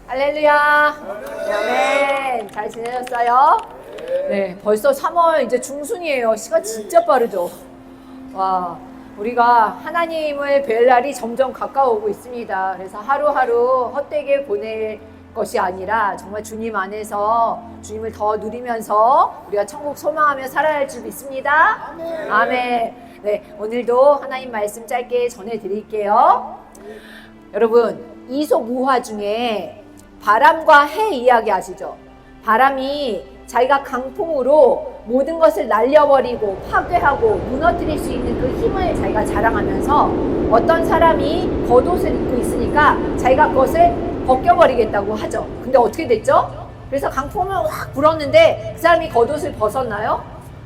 할렐루야. 아멘. 잘 지내셨어요? 네, 벌써 3월 이제 중순이에요. 시간 진짜 빠르죠? 와, 우리가 하나님을 뵐 날이 점점 가까워오고 있습니다. 그래서 하루하루 헛되게 보낼 것이 아니라 정말 주님 안에서 주님을 더 누리면서 우리가 천국 소망하며 살아야 할 줄 믿습니다. 아멘. 아멘. 네, 오늘도 하나님 말씀 짧게 전해드릴게요. 여러분, 이솝우화 중에 바람과 해 이야기 아시죠? 바람이 자기가 강풍으로 모든 것을 날려버리고 파괴하고 무너뜨릴 수 있는 그 힘을 자기가 자랑하면서 어떤 사람이 겉옷을 입고 있으니까 자기가 그것을 벗겨버리겠다고 하죠. 근데 어떻게 됐죠? 그래서 강풍을 확 불었는데 그 사람이 겉옷을 벗었나요?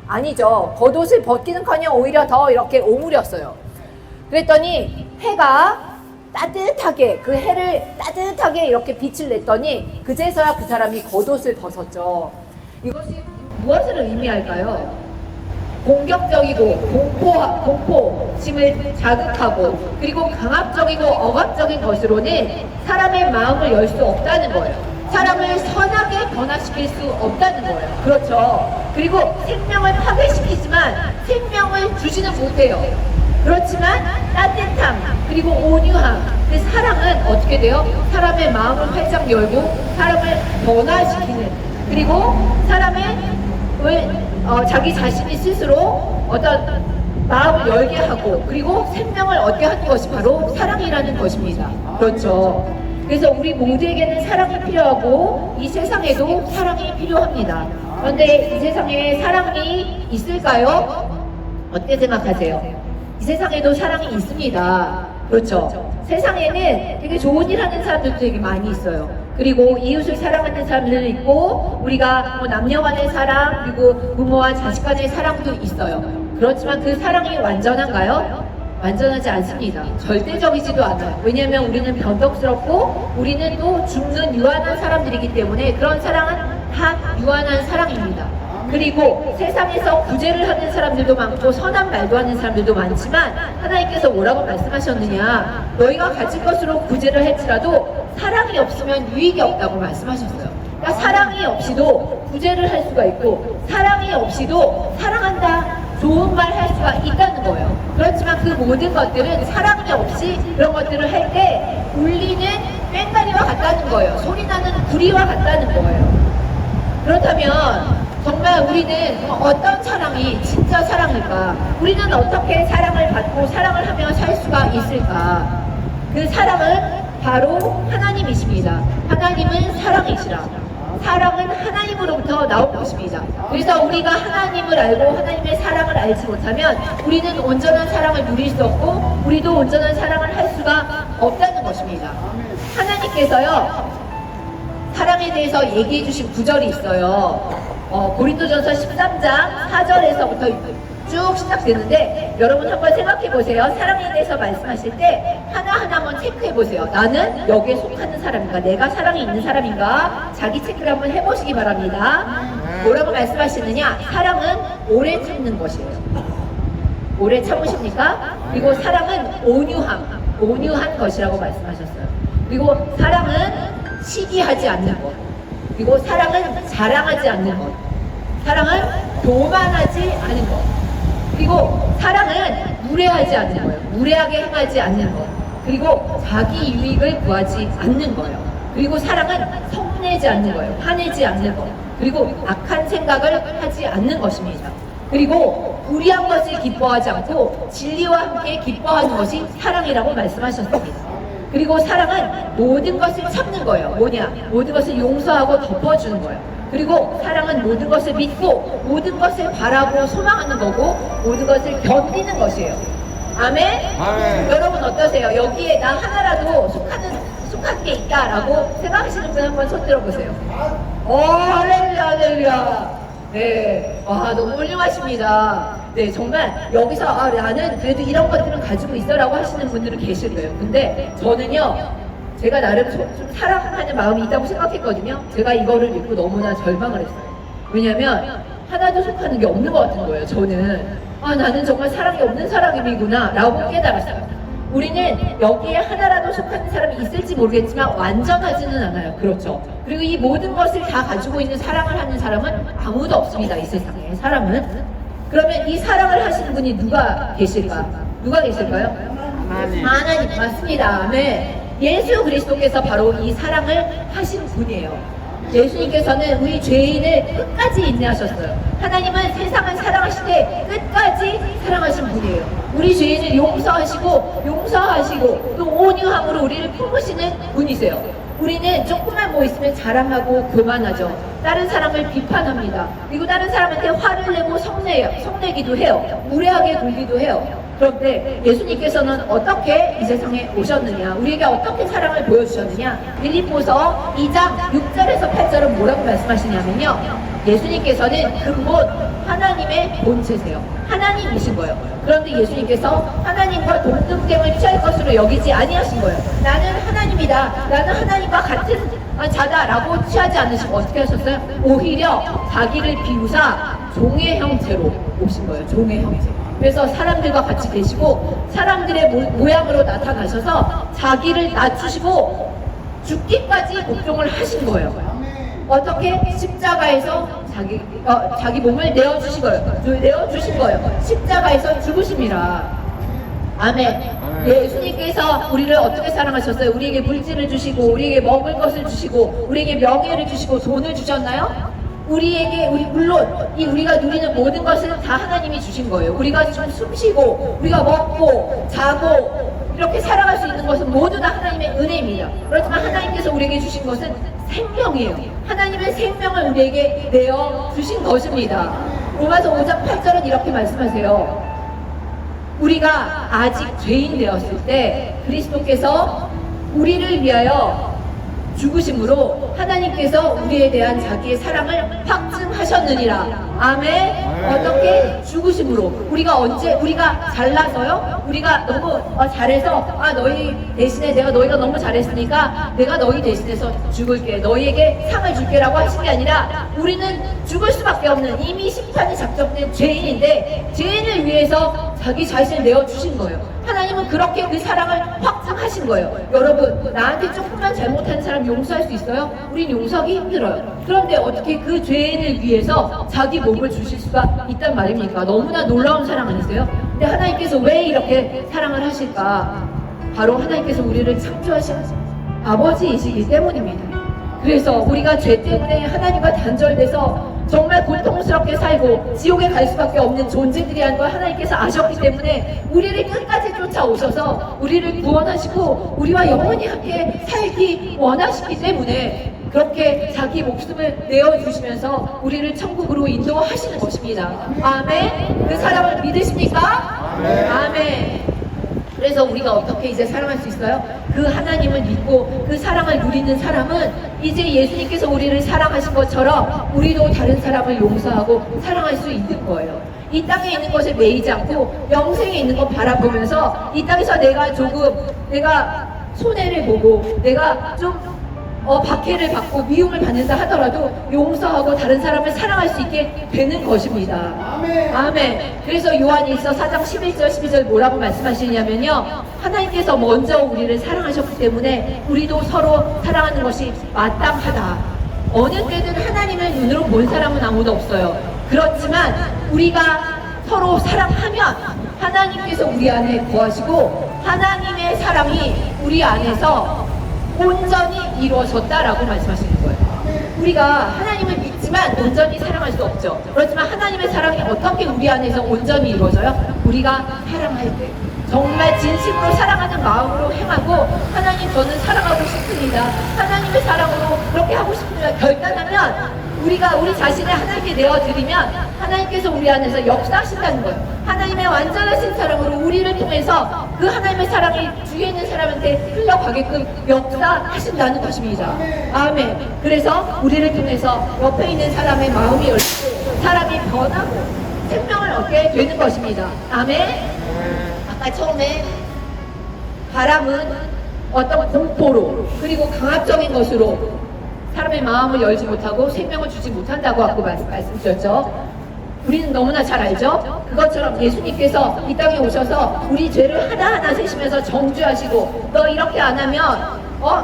아니죠. 겉옷을 벗기는커녕 오히려 더 이렇게 오므렸어요. 그랬더니 해가 따뜻하게, 그 해를 따뜻하게 이렇게 빛을 냈더니 그제서야 그 사람이 겉옷을 벗었죠. 이것이 무엇을 의미할까요? 공격적이고 공포심을 자극하고 그리고 강압적이고 억압적인 것으로는 사람의 마음을 열 수 없다는 거예요. 사람을 선하게 변화시킬 수 없다는 거예요. 그렇죠. 그리고 생명을 파괴시키지만 생명을 주지는 못해요. 그렇지만 따뜻함 그리고 온유함, 그 사랑은 어떻게 돼요? 사람의 마음을 활짝 열고 사람을 변화시키는, 그리고 사람을 자기 자신이 스스로 어떤 마음을 열게 하고 그리고 생명을 얻게 하는 것이 바로 사랑이라는 것입니다. 그렇죠. 그래서 우리 모두에게는 사랑이 필요하고 이 세상에도 사랑이 필요합니다. 그런데 이 세상에 사랑이 있을까요? 어떻게 생각하세요? 이 세상에도 사랑이 있습니다. 그렇죠. 세상에는 되게 좋은 일 하는 사람들도 되게 많이 있어요. 그리고 이웃을 사랑하는 사람들도 있고 우리가 남녀 간의 사랑 그리고 부모와 자식 간의 사랑도 있어요. 그렇지만 그 사랑이 완전한가요? 완전하지 않습니다. 절대적이지도 않아요. 왜냐하면 우리는 변덕스럽고 우리는 또 죽는 유한한 사람들이기 때문에 그런 사랑은 다 유한한 사랑입니다. 그리고 세상에서 구제를 하는 사람들도 많고 선한 말도 하는 사람들도 많지만 하나님께서 뭐라고 말씀하셨느냐, 너희가 가진 것으로 구제를 할지라도 사랑이 없으면 유익이 없다고 말씀하셨어요. 그러니까 사랑이 없이도 구제를 할 수가 있고 사랑이 없이도 사랑한다 좋은 말 할 수가 있다는 거예요. 그렇지만 그 모든 것들은 사랑이 없이 그런 것들을 할 때 울리는 꽹과리와 같다는 거예요. 소리나는 구리와 같다는 거예요. 그렇다면 정말 우리는 어떤 사랑이 진짜 사랑일까? 우리는 어떻게 사랑을 받고 사랑을 하며 살 수가 있을까? 그 사랑은 바로 하나님이십니다. 하나님은 사랑이시라. 사랑은 하나님으로부터 나온 것입니다. 그래서 우리가 하나님을 알고 하나님의 사랑을 알지 못하면 우리는 온전한 사랑을 누릴 수 없고 우리도 온전한 사랑을 할 수가 없다는 것입니다. 하나님께서요, 사랑에 대해서 얘기해 주신 구절이 있어요. 고린도전서 13장 4절에서부터 쭉 시작되는데 여러분 한번 생각해 보세요. 사랑에 대해서 말씀하실 때 하나하나 한번 체크해 보세요. 나는 여기에 속하는 사람인가? 내가 사랑이 있는 사람인가? 자기 체크를 한번 해보시기 바랍니다. 뭐라고 말씀하시느냐? 사랑은 오래 참는 것이에요. 오래 참으십니까? 그리고 사랑은 온유한 것이라고 말씀하셨어요. 그리고 사랑은 시기하지 않는 것, 그리고 사랑은 자랑하지 않는 것, 사랑은 교만하지 않은 것, 그리고 사랑은 무례하지 않는 거예요. 무례하게 행하지 않는 것, 그리고 자기 유익을 구하지 않는 거예요. 그리고 사랑은 성내지 않는 거예요. 화내지 않는 것, 그리고 악한 생각을 하지 않는 것입니다. 그리고 불의한 것을 기뻐하지 않고 진리와 함께 기뻐하는 것이 사랑이라고 말씀하셨습니다. 그리고 사랑은 모든 것을 참는 거예요. 뭐냐? 모든 것을 용서하고 덮어주는 거예요. 그리고 사랑은 모든 것을 믿고 모든 것을 바라고 소망하는 거고 모든 것을 견디는 것이에요. 아멘? 아멘. 여러분 어떠세요? 여기에 나 하나라도 속한 게 있다라고 생각하시는 분 한번 손 들어보세요. 할렐루야, 할렐루야. 네, 와, 너무 훌륭하십니다. 네, 정말 여기서 나는 그래도 이런 것들은 가지고 있어라고 하시는 분들은 계실 거예요. 근데 저는요, 제가 나름 좀 사랑하는 마음이 있다고 생각했거든요. 제가 이거를 읽고 너무나 절망을 했어요. 왜냐면 하나도 속하는 게 없는 것 같은 거예요. 저는 나는 정말 사랑이 없는 사람이구나 라고 깨달았어요. 우리는 여기에 하나라도 속하는 사람이 있을지 모르겠지만 완전하지는 않아요. 그렇죠. 그리고 이 모든 것을 다 가지고 있는 사랑을 하는 사람은 아무도 없습니다. 이 세상에 사람은. 그러면 이 사랑을 하시는 분이 누가 계실까? 누가 계실까요? 하나님. 맞습니다. 네. 예수 그리스도께서 바로 이 사랑을 하신 분이에요. 예수님께서는 우리 죄인을 끝까지 인내하셨어요. 하나님은 세상을 사랑하시되 끝까지 사랑하신 분이에요. 우리 죄인을 용서하시고 또 온유함으로 우리를 품으시는 분이세요. 우리는 조금만 뭐 있으면 자랑하고 교만하죠. 다른 사람을 비판합니다. 그리고 다른 사람한테 화를 내고 성내기도 해요. 무례하게 굴기도 해요. 그런데 예수님께서는 어떻게 이 세상에 오셨느냐, 우리에게 어떻게 사랑을 보여주셨느냐, 빌립보서 2장 6절에서 8절은 뭐라고 말씀하시냐면요, 예수님께서는 근본 하나님의 본체세요. 하나님이신 거예요. 그런데 예수님께서 하나님과 동등됨을 취할 것으로 여기지 아니하신 거예요. 나는 하나님이다, 나는 하나님과 같은 자다라고 취하지 않으시고 어떻게 하셨어요? 오히려 자기를 비우사 종의 형체로 오신 거예요. 종의 형체. 그래서 사람들과 같이 계시고 사람들의 모양으로 나타나셔서 자기를 낮추시고 죽기까지 복종을 하신 거예요. 어떻게? 십자가에서 자기 몸을 내어주신 거예요. 십자가에서 죽으심이라. 아멘. 예수님께서 우리를 어떻게 사랑하셨어요? 우리에게 물질을 주시고, 우리에게 먹을 것을 주시고, 우리에게 명예를 주시고, 돈을 주셨나요? 물론 우리가 누리는 모든 것은 다 하나님이 주신 거예요. 우리가 좀 숨쉬고, 우리가 먹고, 자고, 이렇게 살아갈 수 있는 것은 모두 다 하나님의 은혜입니다. 그렇지만 하나님께서 우리에게 주신 것은 생명이에요. 하나님의 생명을 우리에게 내어 주신 것입니다. 로마서 5장 8절은 이렇게 말씀하세요. 우리가 아직 죄인 되었을 때 그리스도께서 우리를 위하여 죽으심으로 하나님께서 우리에 대한 자기의 사랑을 확증하셨느니라. 아멘. 어떻게? 죽으심으로. 우리가 잘나서요? 우리가 너무 잘해서 너희 대신에 너희가 너무 잘했으니까 내가 너희 대신해서 죽을게, 너희에게 상을 줄게 라고 하신 게 아니라 우리는 죽을 수밖에 없는 이미 심판이 작정된 죄인인데 죄인을 위해서 자기 자신을 내어주신 거예요. 하나님은 그렇게 그 사랑을 확증하신 거예요. 여러분, 나한테 조금만 잘못한 사람 용서할 수 있어요? 우린 용서하기 힘들어요. 그런데 어떻게 그 죄인을 위해서 자기 몸을 주실 수가 있단 말입니까? 너무나 놀라운 사랑 아니세요? 근데 하나님께서 왜 이렇게 사랑을 하실까? 바로 하나님께서 우리를 창조하신 아버지이시기 때문입니다. 그래서 우리가 죄 때문에 하나님과 단절돼서 정말 고통스럽게 살고 지옥에 갈 수밖에 없는 존재들이라는 걸 하나님께서 아셨기 때문에 우리를 끝까지 쫓아오셔서 우리를 구원하시고 우리와 영원히 함께 살기 원하시기 때문에 그렇게 자기 목숨을 내어주시면서 우리를 천국으로 인도하시는 것입니다. 아멘. 그 사랑을 믿으십니까? 아멘. 그래서 우리가 어떻게 이제 사랑할 수 있어요? 그 하나님을 믿고 그 사랑을 누리는 사람은 이제 예수님께서 우리를 사랑하신 것처럼 우리도 다른 사람을 용서하고 사랑할 수 있는 거예요. 이 땅에 있는 것을 매이지 않고 영생에 있는 것 바라보면서 이 땅에서 내가 손해를 보고 내가 좀 박해를 받고 미움을 받는다 하더라도 용서하고 다른 사람을 사랑할 수 있게 되는 것입니다. 아멘. 그래서 요한일서 4장 11절 12절 뭐라고 말씀하시냐면요, 하나님께서 먼저 우리를 사랑하셨기 때문에 우리도 서로 사랑하는 것이 마땅하다. 어느 때든 하나님을 눈으로 본 사람은 아무도 없어요. 그렇지만 우리가 서로 사랑하면 하나님께서 우리 안에 거하시고 하나님의 사랑이 우리 안에서 온전히 이루어졌다라고 말씀하시는 거예요. 우리가 하나님을 믿지만 온전히 사랑할 수 없죠. 그렇지만 하나님의 사랑이 어떻게 우리 안에서 온전히 이루어져요? 우리가 사랑할 때 정말 진심으로 사랑하는 마음으로 행하고 하나님 저는 사랑하고 싶습니다, 하나님의 사랑으로 그렇게 하고 싶습니다 결단하면 우리가 우리 자신을 하나님께 내어드리면 하나님께서 우리 안에서 역사하신다는 거예요. 하나님의 완전하신 사랑으로 우리를 통해서 그 하나님의 사랑이 주위에 있는 사람한테 흘러가게끔 역사하신다는 것입니다. 아멘. 그래서 우리를 통해서 옆에 있는 사람의 마음이 열리고 사람이 변하고 생명을 얻게 되는 것입니다. 아멘. 아까 처음에 바람은 어떤 공포로 그리고 강압적인 것으로 사람의 마음을 열지 못하고 생명을 주지 못한다고 하고 말씀드렸죠. 우리는 너무나 잘 알죠? 그것처럼 예수님께서 이 땅에 오셔서 우리 죄를 하나하나 세시면서 정죄하시고 너 이렇게 안 하면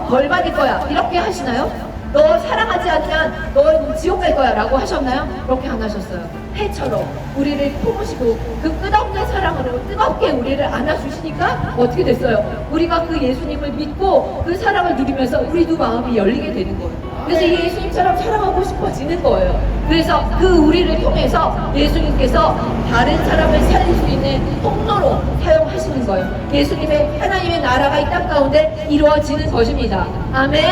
벌 받을 거야 이렇게 하시나요? 너 사랑하지 않으면 너 지옥 갈 거야 라고 하셨나요? 그렇게 안 하셨어요. 해처럼 우리를 품으시고 그 끝없는 사랑으로 뜨겁게 우리를 안아주시니까 어떻게 됐어요? 우리가 그 예수님을 믿고 그 사랑을 누리면서 우리도 마음이 열리게 되는 거예요. 그래서 예수님처럼 사랑하고 싶어지는 거예요. 그래서 그 우리를 통해서 예수님께서 다른 사람을 살릴 수 있는 통로로 사용하시는 거예요. 예수님의 하나님의 나라가 이 땅 가운데 이루어지는 것입니다. 아멘.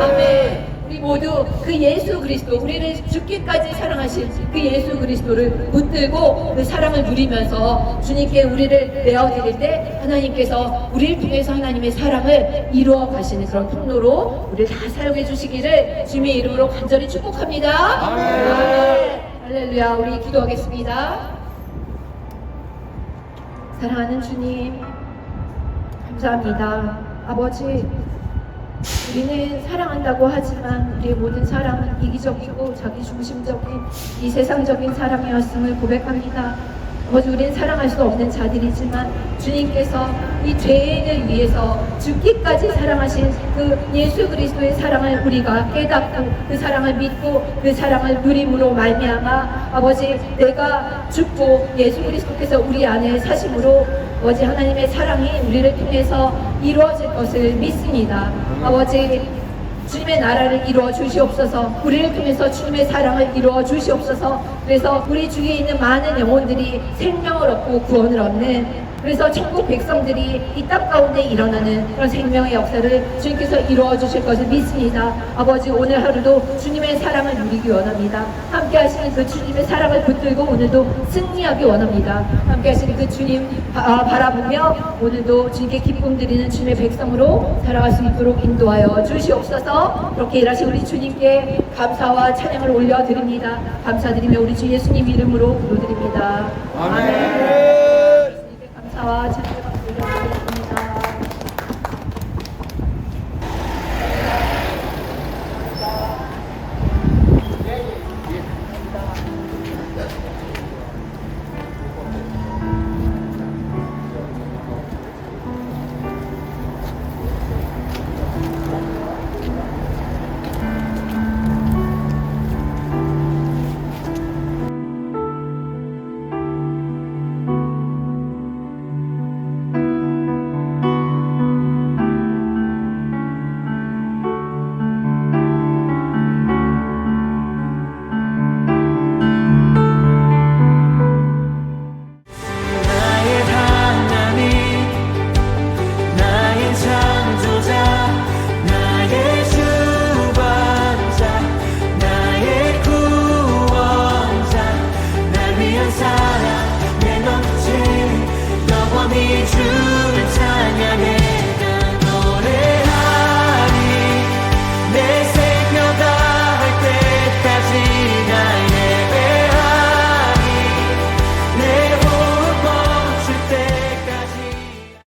아멘. 우리 모두 그 예수 그리스도, 우리를 죽기까지 사랑하신 그 예수 그리스도를 붙들고 그 사랑을 누리면서 주님께 우리를 내어드릴 때 하나님께서 우리를 통해서 하나님의 사랑을 이루어 가시는 그런 통로로 우리를 다 사용해 주시기를 주님의 이름으로 간절히 축복합니다. 아멘. 할렐루야. 우리 기도하겠습니다. 사랑하는 주님, 감사합니다. 아버지, 우리는 사랑한다고 하지만 우리의 모든 사랑은 이기적이고 자기중심적인 이 세상적인 사랑이었음을 고백합니다. 아버지, 우리는 사랑할 수 없는 자들이지만 주님께서 이 죄인을 위해서 죽기까지 사랑하신 그 예수 그리스도의 사랑을 우리가 깨닫고 그 사랑을 믿고 그 사랑을 누림으로 말미암아 아버지, 내가 죽고 예수 그리스도께서 우리 안에 사심으로 아버지 하나님의 사랑이 우리를 통해서 이루어질 것을 믿습니다. 아버지, 주님의 나라를 이루어 주시옵소서. 우리를 통해서 주님의 사랑을 이루어 주시옵소서. 그래서 우리 주위에 있는 많은 영혼들이 생명을 얻고 구원을 얻는, 그래서 천국 백성들이 이 땅 가운데 일어나는 그런 생명의 역사를 주님께서 이루어 주실 것을 믿습니다. 아버지, 오늘 하루도 주님의 사랑을 누리기 원합니다. 함께 하시는 그 주님의 사랑을 붙들고 오늘도 승리하기 원합니다. 함께 하시는 그 주님 바라보며 오늘도 주님께 기쁨 드리는 주님의 백성으로 살아갈 수 있도록 인도하여 주시옵소서. 그렇게 일하신 우리 주님께 감사와 찬양을 올려드립니다. 감사드리며 우리 주 예수님 이름으로 기도드립니다. 아멘. 감사와 찬양